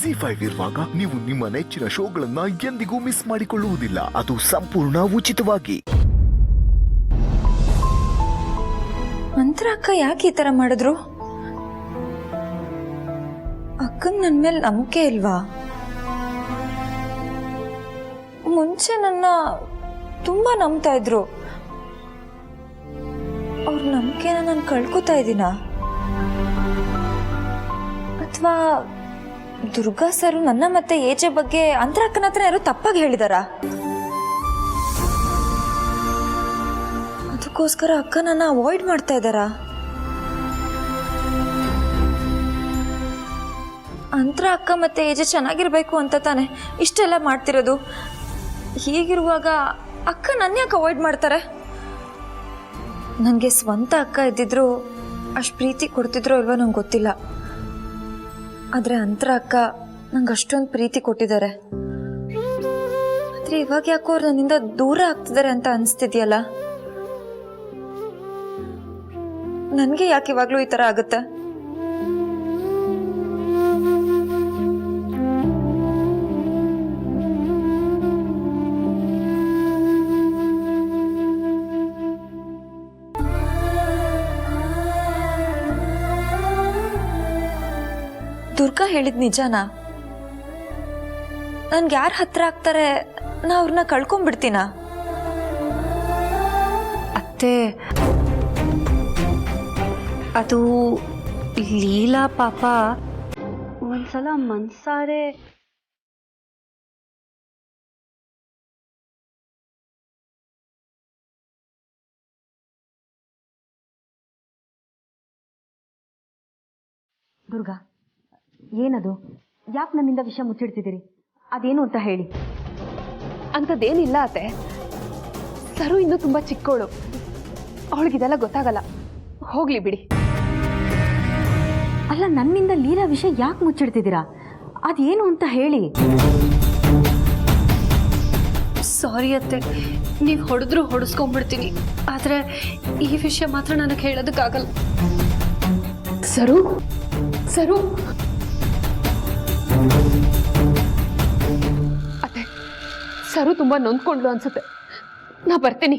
ZEE5 ಇರುವಾಗ ನೀವು ನಿಮ್ಮ ನೆಚ್ಚಿನ ಶೋಗಳನ್ನ ಎಂದಿಗೂ ಮಿಸ್ ಮಾಡಿಕೊಳ್ಳುವುದಿಲ್ಲ. ಅದು ಸಂಪೂರ್ಣ ಉಚಿತವಾಗಿ. ಮಂತ್ರ ಅಕ್ಕ ಯಾಕೆ ಈ ತರ ಮಾಡಿದ್ರು? ಅಕ್ಕನ್ ನನ್ ಮೇಲೆ ನಂಬಿಕೆ ಇಲ್ವಾ? ಮುಂಚೆ ನನ್ನ ತುಂಬಾ ನಂಬ್ತಾ ಇದ್ರು. ಅವ್ರ ನಂಬಿಕೆನ ನಾನು ಕಳ್ಕೊತಾ ಇದ್ದೀನ? ಅಥವಾ ದುರ್ಗಾ ಸರ್ ನನ್ನ ಮತ್ತೆ ಏಜೆ ಬಗ್ಗೆ ಅಂತರಕ್ಕನ ಹತ್ರ ಯಾರು ತಪ್ಪಾಗಿ ಹೇಳಿದಾರ? ಅದಕ್ಕೋಸ್ಕರ ಅಕ್ಕ ನನ್ನ ಅವಾಯ್ಡ್ ಮಾಡ್ತಾ ಇದ್ದಾರ? ಅಂತರ ಅಕ್ಕ ಮತ್ತೆ ಏಜೆ ಚೆನ್ನಾಗಿರ್ಬೇಕು ಅಂತ ತಾನೆ ಇಷ್ಟೆಲ್ಲ ಮಾಡ್ತಿರೋದು. ಹೀಗಿರುವಾಗ ಅಕ್ಕ ನನ್ನ ಯಾಕೆ ಅವಾಯ್ಡ್ ಮಾಡ್ತಾರೆ? ನನಗೆ ಸ್ವಂತ ಅಕ್ಕ ಇದ್ದಿದ್ರು ಅಷ್ಟು ಪ್ರೀತಿ ಕೊಡ್ತಿದ್ರೋ ಇಲ್ವೋ ನಂಗೆ ಗೊತ್ತಿಲ್ಲ. ಆದರೆ ಅಂತರ ಅಕ್ಕ ನಂಗೆ ಅಷ್ಟೊಂದು ಪ್ರೀತಿ ಕೊಟ್ಟಿದ್ದಾರೆ. ಆದರೆ ಇವಾಗ ಯಾಕೋ ಅವ್ರು ನನ್ನಿಂದ ದೂರ ಆಗ್ತಿದ್ದಾರೆ ಅಂತ ಅನಿಸ್ತಿದ್ಯಲ್ಲ. ನನಗೆ ಯಾಕೆ ಇವಾಗಲೂ ಈ ಥರ ಆಗುತ್ತೆ? ದುರ್ಗಾ ಹೇಳಿದ್ ನಿಜಾನಾ? ನನ್ಗೆ ಯಾರು ಹತ್ರ ಆಗ್ತಾರೆ ನಾ ಅವ್ರನ್ನ ಕಳ್ಕೊಂಡ್ಬಿಡ್ತೀನ? ಅತ್ತೆ, ಅದು ಲೀಲಾ ಪಾಪ ಒಂದ್ಸಲ ಮನ್ಸಾರೆ ದುರ್ಗಾ, ಏನದು? ಯಾಕೆ ನನ್ನಿಂದ ವಿಷಯ ಮುಚ್ಚಿಡ್ತಿದ್ದೀರಿ? ಅದೇನು ಅಂತ ಹೇಳಿ. ಅಂಥದ್ದೇನಿಲ್ಲ ಅತ್ತೆ. ಸರು ಇನ್ನೂ ತುಂಬ ಚಿಕ್ಕವಳು, ಅವಳಿಗಿದೆಲ್ಲ ಗೊತ್ತಾಗಲ್ಲ. ಹೋಗ್ಲಿ ಬಿಡಿ. ಅಲ್ಲ, ನನ್ನಿಂದ ಲೀಲಾ ವಿಷಯ ಯಾಕೆ ಮುಚ್ಚಿಡ್ತಿದ್ದೀರಾ? ಅದೇನು ಅಂತ ಹೇಳಿ. ಸಾರಿ ಅತ್ತೆ, ನೀವು ಹೊಡೆದ್ರು ಹೊಡೆಸ್ಕೊಂಡ್ಬಿಡ್ತೀನಿ. ಆದರೆ ಈ ವಿಷಯ ಮಾತ್ರ ನನಗೆ ಹೇಳೋದಕ್ಕಾಗಲ್ಲ. ಸರು ಸರು ಅತ್ತೆ, ಸರು ತುಂಬ ನೊಂದ್ಕೊಂಡ್ಲು ಅನ್ಸುತ್ತೆ. ನಾ ಬರ್ತೀನಿ.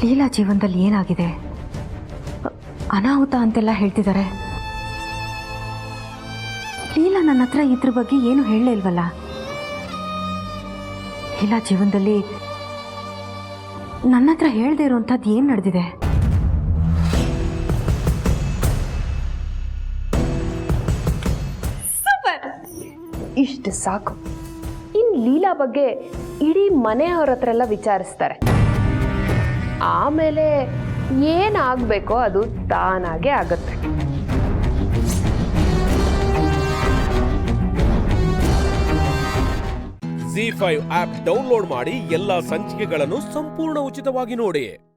ಲೀಲಾ ಜೀವನದಲ್ಲಿ ಏನಾಗಿದೆ? ಅನಾಹುತ ಅಂತೆಲ್ಲ ಹೇಳ್ತಿದ್ದಾರೆ. ಲೀಲಾ ನನ್ನ ಹತ್ರ ಇದ್ರ ಬಗ್ಗೆ ಏನು ಹೇಳಲೇ ಇಲ್ವಲ್ಲ. ಲೀಲಾ ಜೀವನದಲ್ಲಿ ನನ್ನ ಹತ್ರ ಹೇಳದೇ ಇರುವಂಥದ್ದು ಏನು ನಡೆದಿದೆ? ಇಷ್ಟು ಸಾಕು. ಇನ್ ಲೀಲಾ ಬಗ್ಗೆ ಇಡೀ ಮನೆಯವ್ರ ಹತ್ರ ಎಲ್ಲ ವಿಚಾರಿಸ್ತಾರೆ. ಆಮೇಲೆ ಏನಾಗಬೇಕೋ ಅದು ತಾನಾಗೆ ಆಗುತ್ತೆ. ZEE5 ಆಪ್ ಡೌನ್ಲೋಡ್ ಮಾಡಿ ಎಲ್ಲಾ ಸಂಚಿಕೆಗಳನ್ನು ಸಂಪೂರ್ಣ ಉಚಿತವಾಗಿ ನೋಡಿ.